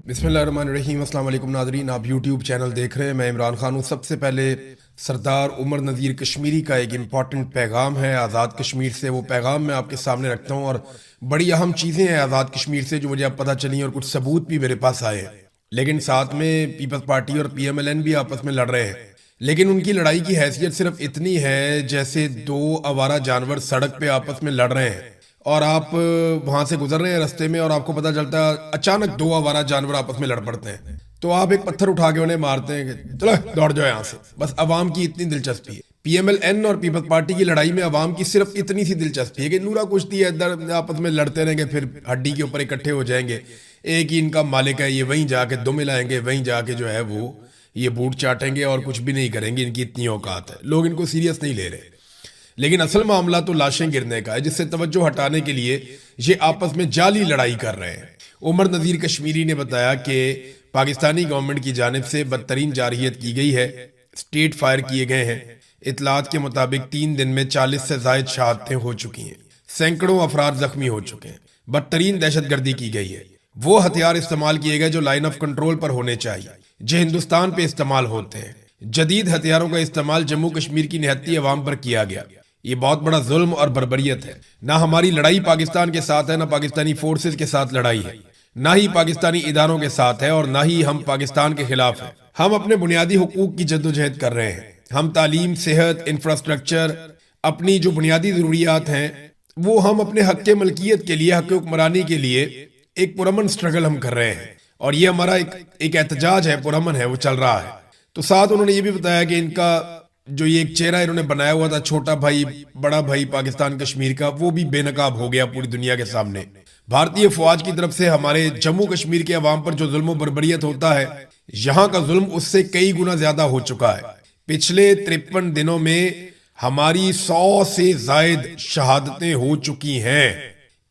بسم اللہ الرحمن الرحیم۔ السلام علیکم ناظرین، آپ یوٹیوب چینل دیکھ رہے ہیں، میں عمران خان ہوں۔ سب سے پہلے سردار عمر نذیر کشمیری کا ایک امپورٹنٹ پیغام ہے آزاد کشمیر سے، وہ پیغام میں آپ کے سامنے رکھتا ہوں، اور بڑی اہم چیزیں ہیں آزاد کشمیر سے جو مجھے اب پتہ چلی، اور کچھ ثبوت بھی میرے پاس آئے ہیں۔ لیکن ساتھ میں پیپلز پارٹی اور پی ایم ایل این بھی آپس میں لڑ رہے ہیں، لیکن ان کی لڑائی کی حیثیت صرف اتنی ہے جیسے دو آوارہ جانور سڑک پہ آپس میں لڑ رہے ہیں، اور آپ وہاں سے گزر رہے ہیں رستے میں، اور آپ کو پتہ چلتا ہے اچانک دو آوارہ جانور آپس میں لڑ پڑتے ہیں، تو آپ ایک پتھر اٹھا کے انہیں مارتے ہیں کہ چلو دوڑ جاؤ یہاں سے۔ بس عوام کی اتنی دلچسپی ہے پی ایم ایل این اور پیپلز پارٹی کی لڑائی میں، عوام کی صرف اتنی سی دلچسپی ہے کہ نورا کشتی ہے، ادھر آپس میں لڑتے رہیں گے، پھر ہڈی کے اوپر اکٹھے ہو جائیں گے، ایک ہی ان کا مالک ہے، یہ وہیں جا کے دم ملائیں گے، وہیں جا کے جو ہے وہ یہ بوٹ چاٹیں گے اور کچھ بھی نہیں کریں گے، ان کی اتنی اوقات ہے۔ لوگ ان کو سیریس نہیں لے رہے، لیکن اصل معاملہ تو لاشیں گرنے کا ہے، جس سے توجہ ہٹانے کے لیے یہ آپس میں جعلی لڑائی کر رہے ہیں۔ عمر نذیر کشمیری نے بتایا کہ پاکستانی گورنمنٹ کی جانب سے بدترین جارحیت کی گئی ہے، اسٹریٹ فائر کیے گئے ہیں۔ اطلاعات کے مطابق 3 دن میں 40 سے زائد شہادتیں ہو چکی ہیں، سینکڑوں افراد زخمی ہو چکے ہیں، بدترین دہشت گردی کی گئی ہے۔ وہ ہتھیار استعمال کیے گئے جو لائن آف کنٹرول پر ہونے چاہیے، جو ہندوستان پہ استعمال ہوتے ہیں۔ جدید ہتھیاروں کا استعمال جموں کشمیر کی نہتی عوام پر کیا گیا، یہ بہت بڑا ظلم اور بربریت ہے۔ نہ ہماری لڑائی پاکستان کے ساتھ ہے، نہ پاکستانی فورسز کے ساتھ لڑائی ہے، نہ ہی پاکستانی اداروں کے ساتھ ہے، اور نہ ہی ہم پاکستان کے خلاف ہیں۔ ہم اپنے بنیادی حقوق کی جدوجہد کر رہے ہیں۔ ہم تعلیم، صحت، انفراسٹرکچر، اپنی جو بنیادی ضروریات ہیں وہ ہم اپنے حق ملکیت کے لیے، حق حکمرانی کے لیے ایک پرامن سٹرگل ہم کر رہے ہیں، اور یہ ہمارا ایک احتجاج ہے، پرامن ہے، وہ چل رہا ہے۔ تو ساتھ انہوں نے یہ بھی بتایا کہ ان کا جو یہ ایک چہرہ انہوں نے بنایا ہوا تھا، چھوٹا بھائی بڑا بھائی پاکستان کشمیر کا، وہ بھی بے نقاب ہو گیا پوری دنیا کے سامنے۔ بھارتی فوج کی طرف سے ہمارے جموں کشمیر کے عوام پر جو ظلم و بربریت ہوتا ہے، یہاں کا ظلم اس سے کئی گنا زیادہ ہو چکا ہے۔ پچھلے 53 دنوں میں ہماری 100 سے زائد شہادتیں ہو چکی ہیں،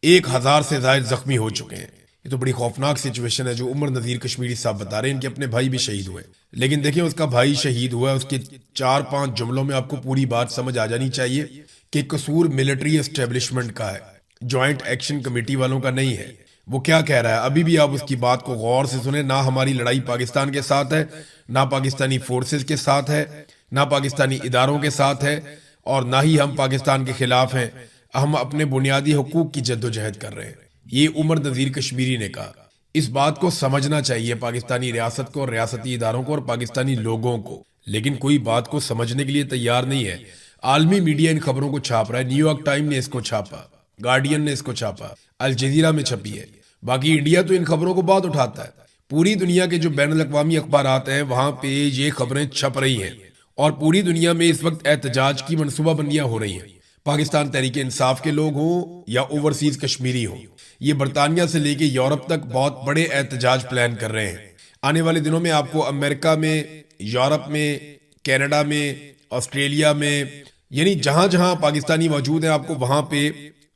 1000 سے زائد زخمی ہو چکے ہیں۔ یہ تو بڑی خوفناک سچویشن ہے جو عمر نذیر کشمیری صاحب بتا رہے ہیں۔ ان کے اپنے بھائی بھی شہید ہوئے، لیکن دیکھیں اس کا بھائی شہید ہوا ہے، اس کے 4-5 جملوں میں آپ کو پوری بات سمجھ آ جانی چاہیے کہ قصور ملٹری اسٹیبلشمنٹ کا ہے، جوائنٹ ایکشن کمیٹی والوں کا نہیں ہے۔ وہ کیا کہہ رہا ہے ابھی بھی آپ اس کی بات کو غور سے سنیں۔ نہ ہماری لڑائی پاکستان کے ساتھ ہے، نہ پاکستانی فورسز کے ساتھ ہے، نہ پاکستانی اداروں کے ساتھ ہے، اور نہ ہی ہم پاکستان کے خلاف ہیں۔ ہم اپنے بنیادی حقوق کی جدوجہد کر رہے ہیں، یہ عمر نذیر کشمیری نے کہا۔ اس بات کو سمجھنا چاہیے پاکستانی ریاست کو، اور ریاستی اداروں کو، اور پاکستانی لوگوں کو، لیکن کوئی بات کو سمجھنے کے لیے تیار نہیں ہے۔ عالمی میڈیا ان خبروں کو چھاپ رہا ہے، نیو یارک ٹائم نے اس کو چھاپا، گارڈین نے اس کو چھاپا، الجزیرہ میں چھپی ہے۔ باقی انڈیا تو ان خبروں کو بہت اٹھاتا ہے، پوری دنیا کے جو بین الاقوامی اخبارات ہیں وہاں پہ یہ خبریں چھپ رہی ہیں، اور پوری دنیا میں اس وقت احتجاج کی منصوبہ بندیاں ہو رہی ہیں، پاکستان تحریک انصاف کے لوگ ہوں یا اوورسیز کشمیری ہوں۔ یہ برطانیہ سے لے کے یورپ تک بہت بڑے احتجاج پلان کر رہے ہیں۔ آنے والے دنوں میں آپ کو امریکہ میں، یورپ میں، کینیڈا میں، آسٹریلیا میں، یعنی جہاں جہاں پاکستانی موجود ہیں، آپ کو وہاں پہ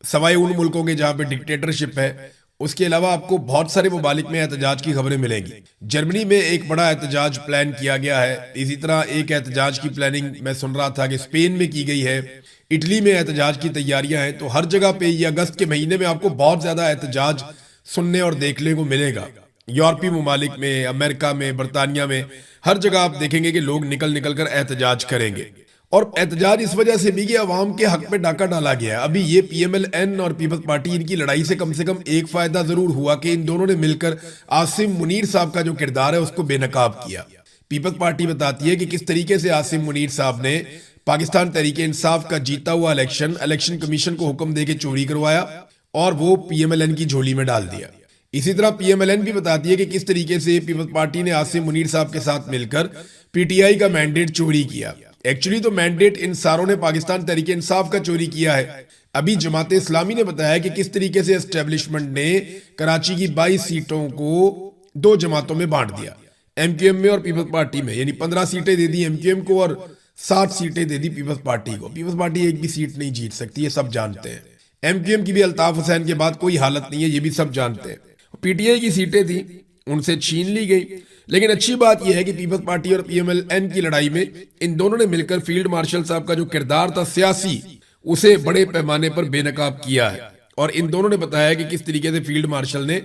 سوائے ان ملکوں کے جہاں پہ ڈکٹیٹرشپ ہے، اس کے علاوہ آپ کو بہت سارے ممالک میں احتجاج کی خبریں ملیں گی۔ جرمنی میں ایک بڑا احتجاج پلان کیا گیا ہے، اسی طرح ایک احتجاج کی پلاننگ میں سن رہا تھا کہ اسپین میں کی گئی ہے، اٹلی میں احتجاج کی تیاریاں ہیں۔ تو ہر جگہ پہ یہ اگست کے مہینے میں آپ کو بہت زیادہ احتجاج سننے اور دیکھنے کو ملے گا۔ یورپی ممالک میں، امریکہ میں، برطانیہ میں، ہر جگہ آپ دیکھیں گے کہ لوگ نکل کر احتجاج کریں گے، اور احتجاج اس وجہ سے بھی کہ عوام کے حق پہ ڈاکہ ڈالا گیا ہے۔ ابھی یہ پی ایم ایل این اور پیپلز پارٹی، ان کی لڑائی سے کم ایک فائدہ ضرور ہوا کہ ان دونوں نے مل کر عاصم منیر صاحب کا جو کردار ہے اس کو بے نقاب کیا۔ پیپلز پارٹی بتاتی ہے کہ کس طریقے سے عاصم منیر صاحب نے پاکستان تحریک انصاف کا جیتا ہوا الیکشن کمیشن کو حکم دے کے چوری کروایا، اور وہ پی ایم ایل این کی جھولی میں ڈال دیا۔ اسی طرح پی ایم ایل این بھی بتاتی ہے کہ کس طریقے سے پیپلز پارٹی نے عاصم منیر صاحب کے ساتھ مل کر پی ٹی آئی کا مینڈیٹ چوری کیا۔ ایکچولی تو مینڈیٹ ان ساروں نے پاکستان تحریک انصاف کا چوری کیا ہے۔ ابھی جماعت اسلامی نے بتایا کہ کس طریقے سے اسٹیبلشمنٹ نے کراچی کی 22 سیٹوں کو 2 جماعتوں میں بانٹ دیا، ایم کیو ایم میں اور پیپلز پارٹی میں، یعنی 15 سیٹیں دے دی ایم کیو ایم کو اور 7 سیٹیں دے دی پیپلز پارٹی کو۔ پیپلز پارٹی ایک بھی سیٹ نہیں جیت سکتی، یہ سب جانتے ہیں۔ ایم کیو ایم کی بھی الطاف حسین کے بعد کوئی حالت نہیں ہے، یہ بھی سب جانتے ہیں۔ پی ٹی آئی کی سیٹیں تھیں، ان سے چھین لی گئی، لیکن اچھی بات یہ ہے کہ پیپلز پارٹی اور پی ایم ایل این کی لڑائی میں ان دونوں نے مل کر فیلڈ مارشل صاحب کا جو کردار تھا سیاسی، اسے بڑے پیمانے پر بے نقاب کیا ہے، اور ان دونوں نے بتایا کہ کس طریقے سے فیلڈ مارشل نے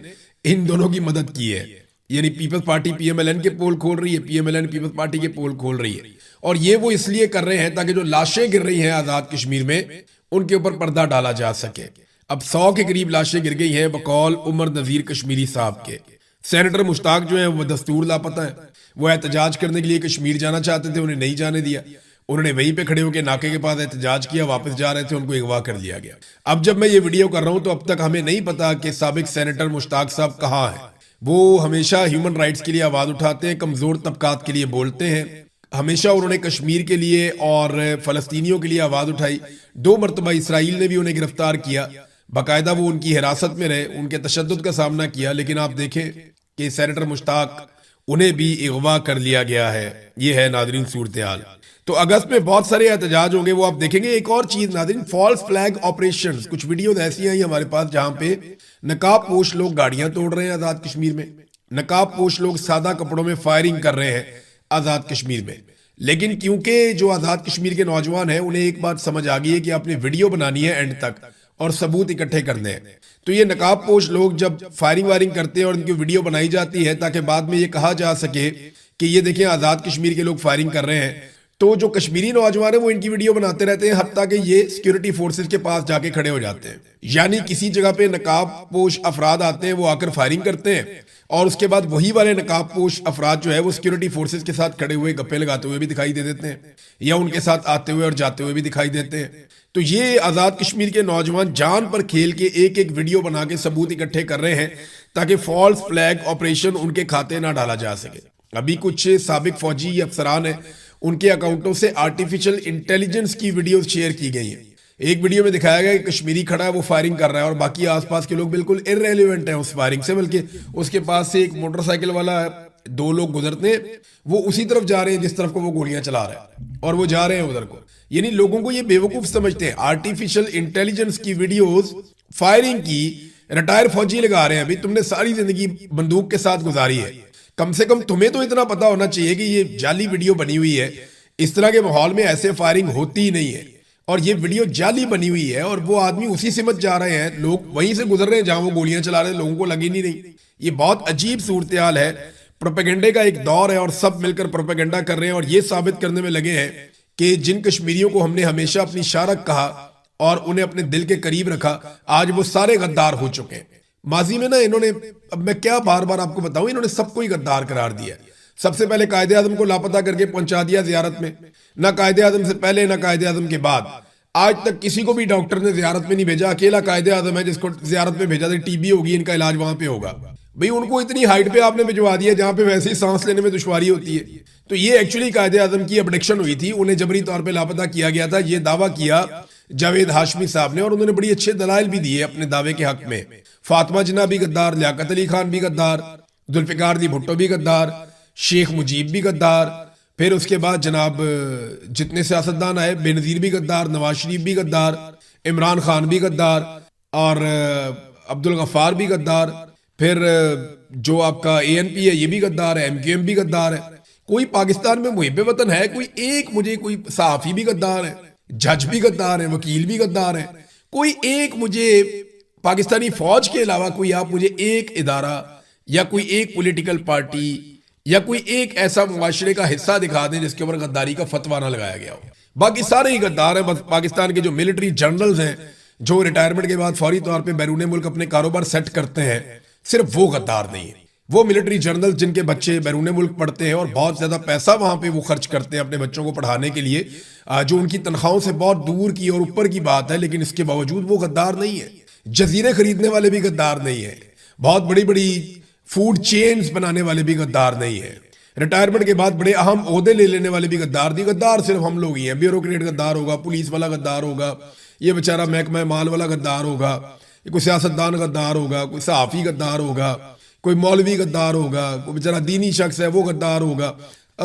ان دونوں کی مدد کی ہے۔ یعنی Peoples Party P M L N کے پول کھول رہی ہے, P M L N Peoples Party کے پول کھول رہی ہے, اور یہ وہ اس لیے کر رہے ہیں تاکہ جو لاشیں گر رہی ہیں آزاد کشمیر میں ان کے اوپر پردہ ڈالا جا سکے. اب 100 کے قریب لاشیں گر گئی ہیں بقول عمر نذیر کشمیری صاحب کے. سینیٹر مشتاق جو ہیں وہ دستور لاپتہ ہیں, وہ احتجاج کرنے کے لیے کشمیر جانا چاہتے تھے, انہیں نہیں جانے دیا, انہوں نے وہیں پہ کھڑے ہو کے ناکے کے پاس احتجاج کیا, واپس جا رہے تھے, ان کو اغوا کر لیا گیا. اب جب میں یہ ویڈیو کر رہا ہوں تو اب تک ہمیں نہیں پتا کہ سابق سینیٹر مشتاق صاحب کہاں ہیں. وہ ہمیشہ ہیومن رائٹس کے لیے آواز اٹھاتے ہیں, کمزور طبقات کے لیے بولتے ہیں. ہمیشہ انہوں نے کشمیر کے لیے اور فلسطینیوں کے لیے آواز اٹھائی. 2 مرتبہ اسرائیل نے بھی انہیں گرفتار کیا, باقاعدہ وہ ان کی حراست میں رہے, ان کے تشدد کا سامنا کیا, لیکن آپ دیکھیں کہ سینیٹر مشتاق انہیں بھی اغوا کر لیا گیا ہے. یہ ہے ناظرین صورتحال. تو اگست میں بہت سارے احتجاج ہوں گے, وہ آپ دیکھیں گے. ایک اور چیز ناظرین, فالس فلیگ آپریشنز, کچھ ویڈیوز ایسی ہیں ہمارے پاس جہاں پہ نقاب پوش لوگ گاڑیاں توڑ رہے ہیں آزاد کشمیر میں, نقاب پوش لوگ سادہ کپڑوں میں فائرنگ کر رہے ہیں آزاد کشمیر میں. لیکن کیونکہ جو آزاد کشمیر کے نوجوان ہیں انہیں ایک بات سمجھ آ گئی ہے کہ آپ نے ویڈیو بنانی ہے اینڈ تک اور ثبوت اکٹھے کرنے ہیں, تو یہ نقاب پوش لوگ جب فائرنگ وائرنگ کرتے ہیں اور ان کی ویڈیو بنائی جاتی ہے تاکہ بعد میں یہ کہا جا سکے کہ یہ دیکھیں آزاد کشمیر کے لوگ فائرنگ کر رہے ہیں, تو جو کشمیری نوجوان ہیں وہ ان کی ویڈیو بناتے رہتے ہیں, حتیٰ کہ یہ سیکیورٹی فورسز کے پاس جا کے کھڑے ہو جاتے ہیں. یعنی کسی جگہ پہ نقاب پوش افراد آتے ہیں, وہ آ کر فائرنگ کرتے ہیں, اور اس کے بعد وہی والے نقاب پوش افراد جو ہے وہ سیکیورٹی فورسز کے ساتھ کھڑے ہوئے گپے لگاتے ہوئے بھی دکھائی دے دیتے ہیں, یا ان کے ساتھ آتے ہوئے اور جاتے ہوئے بھی دکھائی دیتے ہیں. تو یہ آزاد کشمیر کے نوجوان جان پر کھیل کے ایک ایک ویڈیو بنا کے ثبوت اکٹھے کر رہے ہیں تاکہ فالس فلیگ آپریشن ان کے کھاتے نہ ڈالا جا سکے. ابھی کچھ سابق فوجی افسران ہیں, ان کے اکاؤنٹوں سے آرٹیفیشل انٹیلیجنس کی ویڈیوز شیئر کی گئی ہیں. ایک ویڈیو میں دکھایا گیا کہ کشمیری کھڑا ہے, وہ فائرنگ کر رہا ہے, اور باقی آس پاس کے لوگ بالکل ارریلیونٹ ہیں اس فائرنگ سے, بلکہ اس کے پاس سے ایک موٹر سائیکل والا 2 لوگ گزرتے ہیں, وہ اسی طرف جا رہے ہیں جس طرف کو وہ گولیاں چلا رہا ہے, اور وہ جا رہے ہیں ادھر کو. یعنی لوگوں کو یہ بیوقوف سمجھتے ہیں. آرٹیفیشل انٹیلیجنس کی ویڈیوز فائرنگ کی ریٹائر فوجی لگا رہے ہیں. ابھی تم نے ساری زندگی بندوق کے ساتھ گزاری ہے, کم سے کم تمہیں تو اتنا پتا ہونا چاہیے کہ یہ جعلی ویڈیو بنی ہوئی ہے. اس طرح کے ماحول میں ایسے فائرنگ ہوتی ہی نہیں ہے, اور یہ ویڈیو جعلی بنی ہوئی ہے, اور وہ آدمی اسی سمت جا رہے ہیں, لوگ وہیں سے گزر رہے ہیں جہاں وہ گولیاں چلا رہے ہیں, لوگوں کو لگی نہیں رہی. یہ بہت عجیب صورتحال ہے. پروپیگنڈے کا ایک دور ہے اور سب مل کر پروپیگنڈا کر رہے ہیں, اور یہ ثابت کرنے میں لگے ہیں کہ جن کشمیریوں کو ہم نے ہمیشہ اپنی شارک کہا اور انہیں اپنے دل کے قریب رکھا, آج وہ سارے غدار ہو چکے ہیں. ماضی میں نا انہوں نے, اب میں کیا بار بار آپ کو بتاؤں, انہوں نے سب کو ہی غدار قرار دیا. سب سے پہلے قائد اعظم کو لاپتہ کر کے پہنچا دیا زیارت میں, نہ قائد اعظم سے پہلے نہ قائد اعظم کے بعد. آج تک کسی کو بھی ڈاکٹر نے زیارت میں نہیں بھیجا, اکیلا قائد اعظم ہے جس کو زیارت میں بھیجا تھا. ٹی بی ہوگی, ان کا علاج وہاں پہ ہوگا. بھئی ان کو اتنی ہائٹ پہ آپ نے بھجوا دیا جہاں پہ ویسے ہی سانس لینے میں دشواری ہوتی ہے. تو یہ ایکچولی قائد اعظم کی ابڈکشن ہوئی تھی, انہیں جبری طور پہ لاپتہ کیا گیا تھا. یہ دعویٰ کیا جاوید ہاشمی صاحب نے, اور انہوں نے بڑی اچھے دلائل بھی دیے اپنے دعوے کے حق میں. فاطمہ جناح بھی غدار, لیاقت علی خان بھی غدار, ذوالفقار دی بھٹو بھی غدار, شیخ مجیب بھی غدار, پھر اس کے بعد جناب جتنے سیاستدان آئے, بے نظیر بھی غدار, نواز شریف بھی غدار, عمران خان بھی غدار, اور عبدالغفار بھی غدار, پھر جو آپ کا اے این پی ہے یہ بھی غدار ہے, ایم کیو ایم بھی غدار ہے. کوئی پاکستان میں محب وطن ہے کوئی ایک, مجھے کوئی صحافی بھی غدار ہے, جج بھی غدار ہے, وکیل بھی غدار ہے, کوئی ایک مجھے پاکستانی فوج کے علاوہ کوئی آپ مجھے ایک ادارہ یا کوئی ایک پولیٹیکل پارٹی یا کوئی ایک ایسا معاشرے کا حصہ دکھا دیں جس کے اوپر غداری کا فتویٰ نہ لگایا گیا ہو. باقی سارے ہی غدار ہیں. بس پاکستان کے جو ملٹری جنرلز ہیں جو ریٹائرمنٹ کے بعد فوری طور پہ بیرون ملک اپنے کاروبار سیٹ کرتے ہیں, صرف وہ غدار نہیں ہیں. وہ ملٹری جنرل جن کے بچے بیرون ملک پڑھتے ہیں اور بہت زیادہ پیسہ وہاں پہ وہ خرچ کرتے ہیں اپنے بچوں کو پڑھانے کے لیے, جو ان کی تنخواہوں سے بہت دور کی اور اوپر کی بات ہے, لیکن اس کے باوجود وہ غدار نہیں ہے. جزیرے خریدنے والے بھی غدار نہیں ہیں, بہت بڑی بڑی فوڈ چینز بنانے والے بھی غدار نہیں ہیں, ریٹائرمنٹ کے بعد بڑے اہم عہدے لے لینے والے بھی غدار نہیں. غدار صرف ہم لوگ ہی ہیں. بیوروکریٹ غدار ہوگا, پولیس والا غدار ہوگا, یہ بیچارہ محکمہ مال والا غدار ہوگا, کوئی سیاستدان غدار ہوگا, کوئی صحافی غدار ہوگا, کوئی مولوی غدار ہوگا, کوئی بیچارہ دینی شخص ہے وہ غدار ہوگا,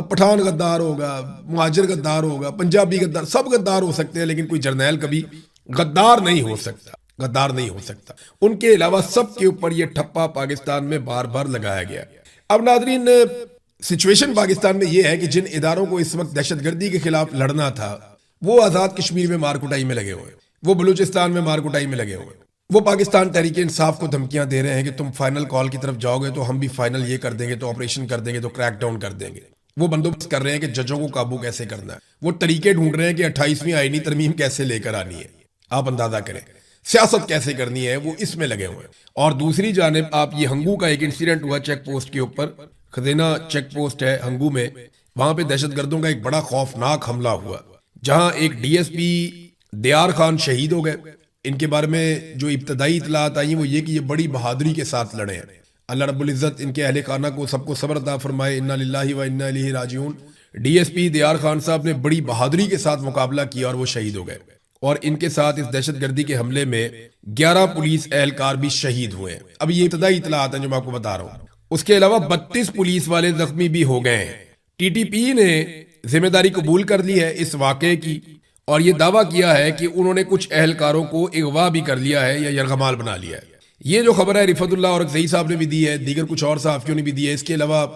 پٹھان غدار ہوگا, مہاجر غدار ہوگا, پنجابی غدار, سب غدار ہو سکتے ہیں, لیکن کوئی جرنیل کبھی غدار نہیں ہو سکتا, غدار نہیں ہو سکتا. ان کے علاوہ سب کے اوپر یہ ٹھپا پاکستان میں بار بار لگایا گیا. اب ناظرین, سچویشن پاکستان میں یہ ہے کہ جن اداروں کو اس وقت دہشت گردی کے خلاف لڑنا تھا وہ آزاد کشمیر میں مار کٹائی میں لگے ہوئے, وہ بلوچستان میں مار کٹائی میں لگے ہوئے, وہ پاکستان تحریک انصاف کو دھمکیاں دے رہے ہیں کہ تم فائنل کال کی طرف جاؤ گے تو ہم بھی فائنل یہ کر دیں گے، تو آپریشن کر دیں گے، تو کریک ڈاؤن کر دیں گے۔ وہ بندوبست کر رہے ہیں کہ ججوں کو قابو کیسے کرنا ہے، وہ طریقے ڈھونڈ رہے ہیں کہ 28ویں آئینی ترمیم کیسے لے کر آنی ہے۔ آپ اندازہ کریں سیاست کیسے کرنی ہے، وہ اس میں لگے ہوئے ہیں۔ اور دوسری جانب آپ یہ ہنگو کا ایک انسیڈنٹ ہوا چیک پوسٹ کے اوپر، خزینہ چیک پوسٹ ہے ہنگو میں، وہاں پہ دہشت گردوں کا ایک بڑا خوفناک حملہ ہوا، جہاں ایک ڈی ایس پی دیار خان شہید ہو گئے۔ ان کے بارے میں جو ابتدائی اطلاعات آئی وہ یہ کہ یہ بڑی بہادری کے ساتھ لڑے ہیں۔ اللہ رب العزت ان کے اہل خانہ کو سب کو صبر عطا فرمائے، انا للہ و انا الیہ راجعون۔ ڈی ایس پی دیار خان صاحب نے بڑی بہادری کے ساتھ مقابلہ کیا اور وہ شہید ہو گئے، اور ان کے ساتھ اس دہشت گردی کے حملے میں 11 پولیس اہلکار بھی شہید ہوئے ہیں۔ اب یہ ابتدائی اطلاعات ہیں جو میں آپ کو بتا رہا ہوں۔ اس کے علاوہ 32 پولیس والے زخمی بھی ہو گئے ہیں۔ ٹی ٹی پی نے ذمہ داری قبول کر لی ہے اس واقعے کی، اور یہ دعویٰ کیا ہے کہ انہوں نے کچھ اہلکاروں کو اغوا بھی کر لیا ہے یا یرغمال بنا لیا ہے۔ یہ جو خبر ہے رفعت اللہ اور زئی صاحب نے بھی دی ہے، دیگر کچھ اور صحافیوں نے بھی دی ہے۔ اس کے علاوہ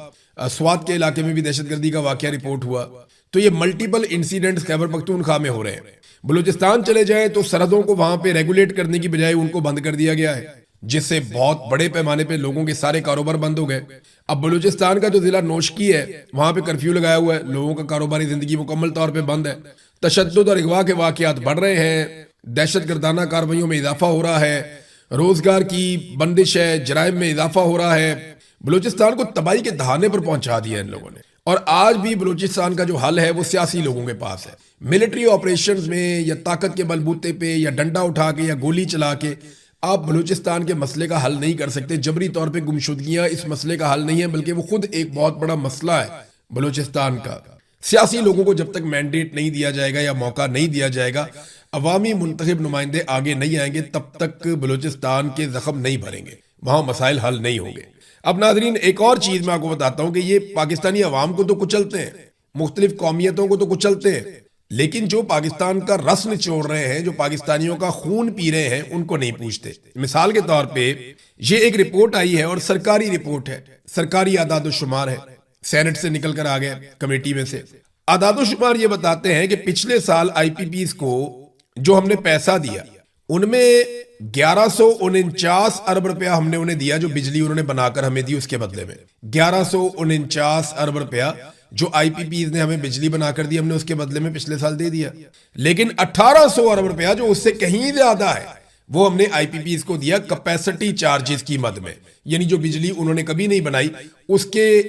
سوات کے علاقے میں بھی دہشت گردی کا واقعہ رپورٹ ہوا۔ تو یہ ملٹیپل انسیڈنٹس خیبر پختونخوا میں ہو رہے ہیں۔ بلوچستان چلے جائیں تو سرحدوں کو وہاں پہ ریگولیٹ کرنے کی بجائے ان کو بند کر دیا گیا ہے، جس سے بہت بڑے پیمانے پہ لوگوں کے سارے کاروبار بند ہو گئے۔ اب بلوچستان کا جو ضلع نوشکی ہے وہاں پہ کرفیو لگایا ہوا ہے، لوگوں کا کاروباری زندگی مکمل طور پہ بند ہے۔ تشدد اور اغوا کے واقعات بڑھ رہے ہیں، دہشت گردانہ کارروائیوں میں اضافہ ہو رہا ہے، روزگار کی بندش ہے، جرائم میں اضافہ ہو رہا ہے۔ بلوچستان کو تباہی کے دہانے پر پہنچا دیا ان لوگوں نے، اور آج بھی بلوچستان کا جو حل ہے وہ سیاسی لوگوں کے پاس ہے۔ ملٹری آپریشنز میں یا طاقت کے بلبوتے پہ یا ڈنڈا اٹھا کے یا گولی چلا کے آپ بلوچستان کے مسئلے کا حل نہیں کر سکتے۔ جبری طور پہ گمشدگیاں اس مسئلے کا حل نہیں ہے، بلکہ وہ خود ایک بہت بڑا مسئلہ ہے بلوچستان کا۔ سیاسی لوگوں کو جب تک مینڈیٹ نہیں دیا جائے گا یا موقع نہیں دیا جائے گا، عوامی منتخب نمائندے آگے نہیں آئیں گے، تب تک بلوچستان کے زخم نہیں بھریں گے، وہاں مسائل حل نہیں ہوں گے۔ اب ناظرین ایک اور چیز میں آپ کو بتاتا ہوں کہ یہ پاکستانی عوام کو تو کچلتے ہیں، مختلف قومیتوں کو تو کچلتے ہیں، لیکن جو پاکستان کا رس نچوڑ رہے ہیں، جو پاکستانیوں کا خون پی رہے ہیں، ان کو نہیں پوچھتے۔ مثال کے طور پہ یہ ایک رپورٹ آئی ہے اور سرکاری رپورٹ ہے، سرکاری اعداد و شمار ہے، سینٹ سے نکل کر آ گیا کمیٹی میں سے۔ اعداد و شمار یہ بتاتے ہیں کہ پچھلے سال آئی پی پیز کو جو ہم نے پیسہ دیا ان میں 1149 ارب روپیہ ہم نے انہیں دیا، جو بجلی انہوں نے بنا کر ہمیں دی اس کے بدلے میں 1149 ارب روپیہ جو آئی پی پیز نے ہمیں بجلی بنا کر دی، ہم نے اس کے بدلے میں پچھلے سال دے دیا۔ لیکن 1800 ارب روپیہ جو اس سے کہیں زیادہ ہے وہ ہم نے آئی پی پیز کو دیا کیپیسٹی چارجز کی مد میں، یعنی جو بجلی انہوں نے کبھی نہیں بنائی اس کے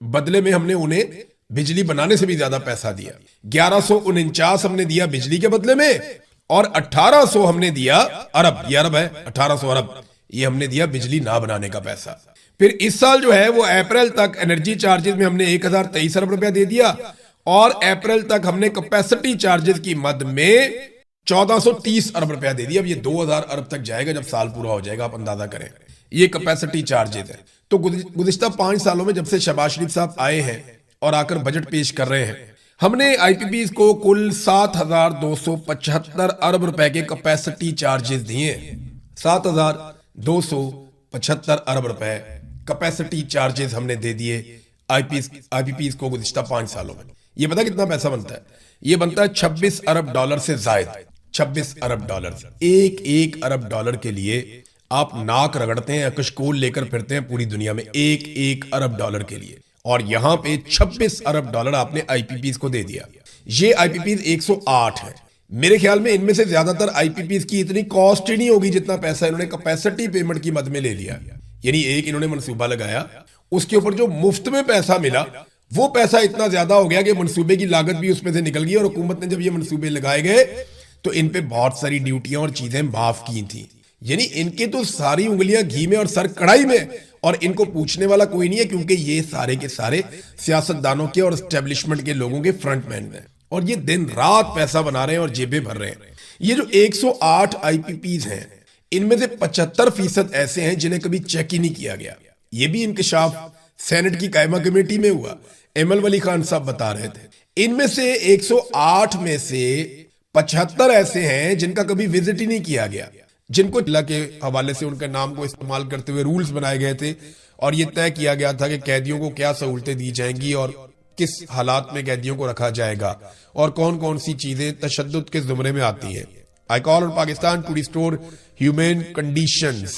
بدلے میں ہم نے انہیں بجلی بنانے سے بھی زیادہ پیسہ دیا۔ 1149 ہم نے دیا بجلی کے بدلے میں، اور 1800 ہم نے دیا ارب، یہ ارب ہے، 1800 ارب یہ ہم نے دیا بجلی نہ بنانے کا پیسہ۔ پھر اس سال جو ہے وہ اپریل تک انرجی چارجز میں ہم نے 1023 ارب روپیہ دے دیا، اور اپریل تک ہم نے کیپیسٹی چارجز کی مد میں 1430 ارب روپیہ دے دیا۔ اب یہ 2000 ارب تک جائے گا جب سال پورا ہو جائے گا، آپ اندازہ کریں، یہ کیپیسٹی چارجز ہے۔ تو گزشتہ 5 سالوں میں جب سے شہباز شریف صاحب آئے ہیں اور آ کر بجٹ پیش کر رہے ہیں، ہم نے آئی پی پیز کو کل 7275 ارب روپے کے کیپیسٹی چارجز دیے ہیں۔ 7275 ارب روپے کیپیسٹی چارجز ہم نے دے دیے آئی پی پیز کو گزشتہ 5 سالوں میں۔ یہ پتا کتنا پیسہ بنتا ہے؟ یہ بنتا ہے 26 ارب ڈالر سے زائد، 26 ارب ڈالر۔ ایک ارب ڈالر کے لیے آپ ناک رگڑتے ہیں، کشکول لے کر پھرتے ہیں پوری دنیا میں، ایک ارب ڈالر کے لیے، اور یہاں پہ 26 ارب ڈالر آپ نے آئی پی پیز کو دے دیا۔ یہ آئی پی پیز 108 ہے۔ میرے خیال میں ان میں سے زیادہ تر آئی پی پیز کی اتنی کاسٹ ہی نہیں ہوگی جتنا پیسہ انہوں نے کیپیسٹی پیمنٹ کی مد میں لے لیا۔ یعنی ایک انہوں نے منصوبہ لگایا، اس کے اوپر جو مفت میں پیسہ ملا وہ پیسہ اتنا زیادہ ہو گیا کہ منصوبے کی لاگت بھی اس میں سے نکل گئی، اور حکومت نے جب یہ منصوبے لگائے گئے تو ان پہ بہت ساری ڈیوٹیاں اور چیزیں معاف کی تھیں۔ یعنی ان کے تو ساری انگلیاں گھی میں اور سر کڑھائی میں، اور ان کو پوچھنے والا کوئی نہیں ہے، کیونکہ یہ سارے کے سارے سیاستدانوں کے اور اسٹیبلشمنٹ کے لوگوں کے فرنٹ مین ہیں، اور یہ دن رات پیسہ بنا رہے ہیں اور جیبیں بھر رہے ہیں۔ یہ جو 108 آئی پی پیز ہیں، ان میں سے 75% ایسے ہیں جنہیں کبھی چیک ہی نہیں کیا گیا۔ یہ بھی انکشاف سینٹ کی قائمہ کمیٹی میں ہوا، ایمل ولی خان صاحب بتا رہے تھے۔ ان میں سے 108 میں سے 75 ایسے ہیں جن کا کبھی وزٹ ہی نہیں کیا گیا، جن کو اللہ کے حوالے سے ان کے نام کو استعمال کرتے ہوئے رولز بنائے گئے تھے، اور یہ طے کیا گیا تھا کہ قیدیوں کو کیا سہولتیں دی جائیں گی اور کس حالات میں قیدیوں کو رکھا جائے گا، اور کون کون سی چیزیں تشدد کے زمرے میں آتی ہیں۔ I call on Pakistan to restore humane conditions.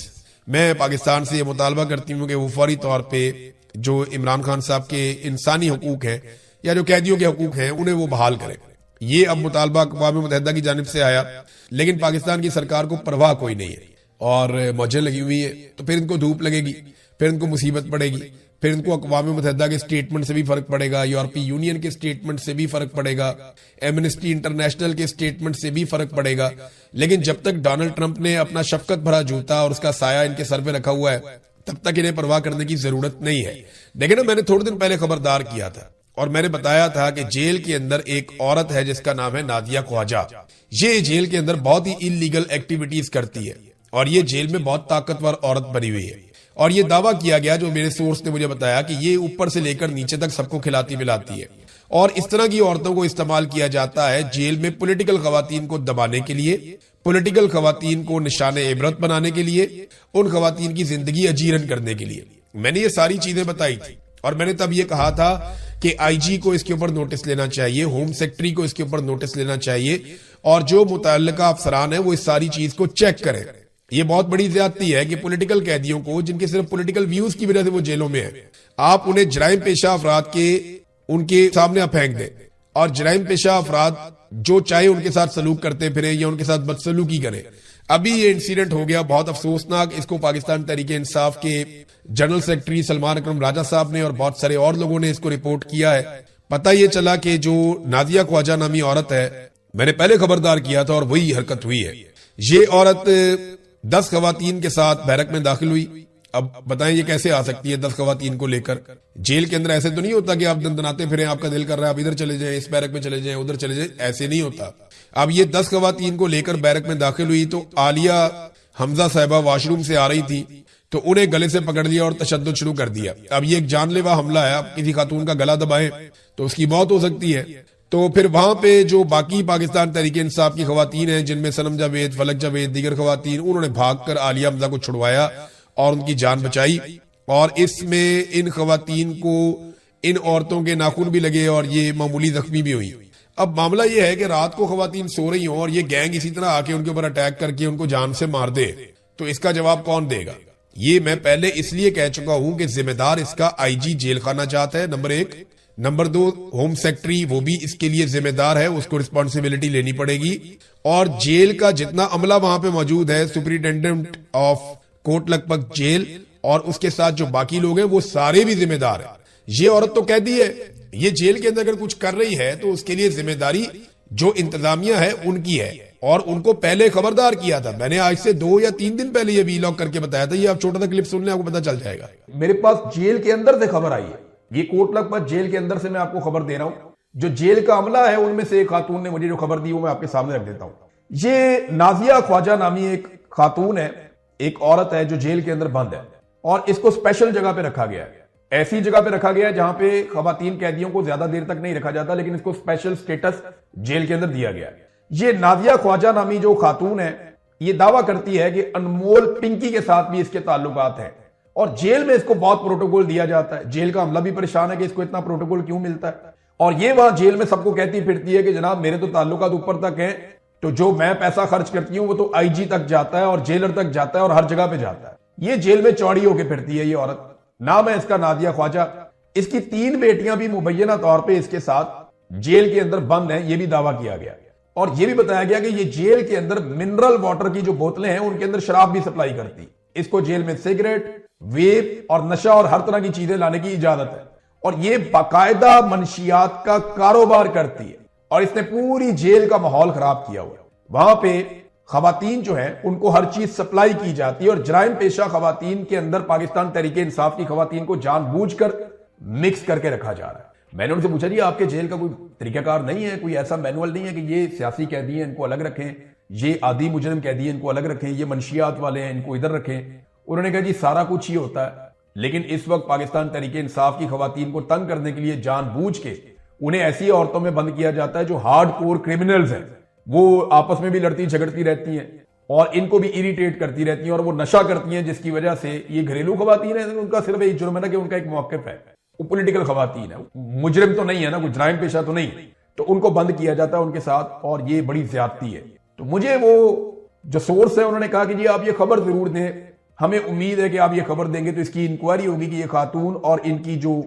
میں پاکستان سے یہ مطالبہ کرتی ہوں کہ وہ فوری طور پہ جو عمران خان صاحب کے انسانی حقوق ہیں یا جو قیدیوں کے حقوق ہیں انہیں وہ بحال کریں. یہ اب مطالبہ اقوام متحدہ کی جانب سے آیا، لیکن پاکستان کی سرکار کو پرواہ کوئی نہیں ہے اور موجیں لگی ہوئی ہے. تو پھر ان کو دھوپ لگے گی، پھر ان کو مصیبت پڑے گی، پھر ان کو اقوام متحدہ کے سٹیٹمنٹ سے بھی فرق پڑے گا، یورپی یونین کے سٹیٹمنٹ سے بھی فرق پڑے گا، ایمنسٹی انٹرنیشنل کے سٹیٹمنٹ سے بھی فرق پڑے گا. لیکن جب تک ڈونلڈ ٹرمپ نے اپنا شفقت بھرا جوتا اور اس کا سایہ ان کے سر پہ رکھا ہوا ہے تب تک انہیں پرواہ کرنے کی ضرورت نہیں ہے. دیکھیں نا، میں نے تھوڑے دن پہلے خبردار کیا تھا اور میں نے بتایا تھا کہ جیل کے اندر ایک عورت ہے جس کا نام ہے نادیہ خواجہ. یہ جیل کے اندر بہت ہی انلیگل ایکٹیویٹیز کرتی ہے اور یہ جیل میں بہت طاقتور عورت بنی ہوئی ہے. اور یہ دعویٰ کیا گیا، جو میرے سورس نے مجھے بتایا، کہ یہ اوپر سے لے کر نیچے تک سب کو کھلاتی پلاتی ہے. اور اس طرح کی عورتوں کو استعمال کیا جاتا ہے جیل میں پولیٹیکل خواتین کو دبانے کے لیے، پولیٹیکل خواتین کو نشان عبرت بنانے کے لیے، ان خواتین کی زندگی اجیرن کرنے کے لیے. میں نے یہ ساری چیزیں بتائی تھی اور میں نے تب یہ کہا تھا کہ آئی جی کو اس کے اوپر نوٹس لینا چاہیے، ہوم سیکٹری کو اس کے اوپر نوٹس لینا چاہیے اور جو متعلقہ افسران ہیں وہ اس ساری چیز کو چیک کریں. یہ بہت بڑی زیادتی ہے کہ پولیٹیکل قیدیوں کو، جن کے صرف پولیٹیکل ویوز کی وجہ سے وہ جیلوں میں ہیں، آپ انہیں جرائم پیشہ افراد کے ان کے سامنے آپ پھینک دیں اور جرائم پیشہ افراد جو چاہے ان کے ساتھ سلوک کرتے پھریں یا ان کے ساتھ بدسلوکی کریں. ابھی یہ انسیڈنٹ ہو گیا بہت افسوسناک. اس کو پاکستان تحریک انصاف کے جنرل سیکرٹری سلمان اکرم راجہ صاحب نے اور بہت سارے اور لوگوں نے اس کو رپورٹ کیا ہے. پتہ یہ چلا کہ جو نادیہ خواجہ نامی عورت ہے، میں نے پہلے خبردار کیا تھا اور وہی حرکت ہوئی ہے. یہ عورت 10 خواتین کے ساتھ بیرک میں داخل ہوئی. اب بتائیں یہ کیسے آ سکتی ہے 10 خواتین کو لے کر؟ جیل کے اندر ایسے تو نہیں ہوتا کہ آپ دندناتے پھریں، آپ کا دل کر رہا ہے آپ ادھر چلے جائیں، اس بیرک میں چلے جائیں، ادھر چلے جائیں، ایسے نہیں ہوتا. اب یہ 10 خواتین کو لے کر بیرک میں داخل ہوئی تو عالیہ حمزہ صاحبہ واش روم سے آ رہی تھی تو انہیں گلے سے پکڑ لیا اور تشدد شروع کر دیا. اب یہ ایک جان لیوا حملہ ہے، آپ کسی خاتون کا گلا دبائیں تو اس کی موت ہو سکتی ہے. تو پھر وہاں پہ جو باقی پاکستان تحریک انصاف کی خواتین ہیں، جن میں صنم جاوید، فلک جاوید، دیگر خواتین، انہوں نے بھاگ کر عالیہ حمزہ کو چھڑوایا اور ان کی جان بچائی. اور اس میں ان خواتین کو، ان عورتوں کے ناخن بھی لگے اور یہ معمولی زخمی بھی ہوئی. اب معاملہ یہ ہے کہ رات کو خواتین سو رہی ہوں اور یہ گینگ اسی طرح آ کے ان کے اوپر اٹیک کر کے ان کو جان سے مار دے تو اس کا جواب کون دے گا؟ یہ میں پہلے اس لیے کہہ چکا ہوں کہ ذمہ دار اس کا آئی جی جیل خانہ جات ہے، نمبر 1. نمبر 2، ہوم سیکٹری وہ بھی اس کے لیے ذمہ دار ہے، اس کو رسپانسبلٹی لینی پڑے گی. اور جیل کا جتنا عملہ وہاں پہ موجود ہے، superintendent of Kot Lakhpat jail اور اس کے ساتھ جو باقی لوگ ہیں وہ سارے بھی ذمہ دار ہیں. یہ عورت تو قیدی ہے، یہ جیل کے اندر اگر کچھ کر رہی ہے تو اس کے لیے ذمہ داری جو انتظامیہ ہے ان کی ہے اور ان کو پہلے خبردار کیا تھا. میں نے آج سے 2 یا 3 دن پہلے یہ ویلاگ کر کے بتایا تھا. یہ آپ چھوٹا سا کلپ سن لیں، آپ کو پتہ چل جائے گا. میرے پاس جیل کے اندر سے خبر آئی ہے، یہ کوٹ لکھپت جیل کے اندر سے میں آپ کو خبر دے رہا ہوں. جو جیل کا عملہ ہے ان میں سے ایک خاتون نے مجھے جو خبر دی وہ میں آپ کے سامنے رکھ دیتا ہوں. یہ نازیہ خواجہ نامی ایک خاتون ہے، ایک عورت ہے جو جیل کے اندر بند ہے اور اس کو اسپیشل جگہ پہ رکھا گیا ہے. ایسی جگہ پہ رکھا گیا ہے جہاں پہ خواتین قیدیوں کو زیادہ دیر تک نہیں رکھا جاتا، لیکن اس کو اسپیشل سٹیٹس جیل کے اندر دیا گیا ہے. یہ نازیہ خواجہ نامی جو خاتون ہے یہ دعویٰ کرتی ہے کہ انمول پنکی کے ساتھ بھی اس کے تعلقات ہیں اور جیل میں اس کو بہت پروٹوکول دیا جاتا ہے. جیل کا عملہ بھی پریشان ہے کہ اس کو اتنا پروٹوکول کیوں ملتا ہے اور یہ وہاں جیل میں سب کو کہتی پھرتی ہے کہ جناب میرے تو تعلقات اوپر تک ہیں، تو جو میں پیسہ خرچ کرتی ہوں وہ تو آئی جی تک جاتا ہے اور جیلر تک جاتا ہے اور ہر جگہ پہ جاتا ہے. یہ جیل میں چوڑی ہو کے پھرتی ہے یہ عورت. نام ہے اس کا نادیہ خواجہ. اس کی 3 بیٹیاں بھی مبینہ طور پہ اس کے ساتھ جیل کے اندر بند ہیں، یہ بھی دعویٰ کیا گیا اور یہ بھی بتایا گیا کہ یہ جیل کے اندر منرل واٹر کی جو بوتلیں ہیں ان کے اندر شراب بھی سپلائی کرتی. اس کو جیل میں سگریٹ، ویپ اور نشہ اور ہر طرح کی چیزیں لانے کی اجازت ہے اور یہ باقاعدہ منشیات کا کاروبار کرتی ہے اور اس نے پوری جیل کا ماحول خراب کیا ہوا ہے. وہاں پہ خواتین جو ہیں ان کو ہر چیز سپلائی کی جاتی ہے اور جرائم پیشہ خواتین کے اندر پاکستان تحریک انصاف کی خواتین کو جان بوجھ کر مکس کر کے رکھا جا رہا ہے. میں نے ان سے پوچھا جی آپ کے جیل کا کوئی طریقہ کار نہیں ہے، کوئی ایسا مینول نہیں ہے کہ یہ سیاسی قیدی ہیں ان کو الگ رکھیں، یہ عادی مجرم قیدی ہیں ان کو الگ رکھیں، یہ منشیات والے ہیں ان کو ادھر رکھیں؟ انہوں نے کہا جی سارا کچھ ہی ہوتا ہے، لیکن اس وقت پاکستان تحریک انصاف کی خواتین کو تنگ کرنے کے لیے جان بوجھ کے انہیں ایسی عورتوں میں بند کیا جاتا ہے جو ہارڈ کور کرمنلز ہیں، وہ آپس میں بھی لڑتی جھگڑتی رہتی ہیں اور ان کو بھی اریٹیٹ کرتی رہتی ہیں اور وہ نشہ کرتی ہیں، جس کی وجہ سے یہ گھریلو خواتین ہیں. ان کا صرف ایک جرم ہے نا کہ ان کا ایک موقف ہے، وہ پولیٹیکل خواتین ہے، مجرم تو نہیں ہے نا، کوئی جرائم پیشہ تو نہیں، تو ان کو بند کیا جاتا ہے ان کے ساتھ اور یہ بڑی زیادتی ہے. تو مجھے وہ جو سورس ہے انہوں نے کہا کہ جی آپ یہ خبر ضرور دیں, ہمیں امید ہے کہ آپ یہ خبر دیں گے تو اس کی انکوائری ہوگی کہ یہ خاتون اور ان کی جو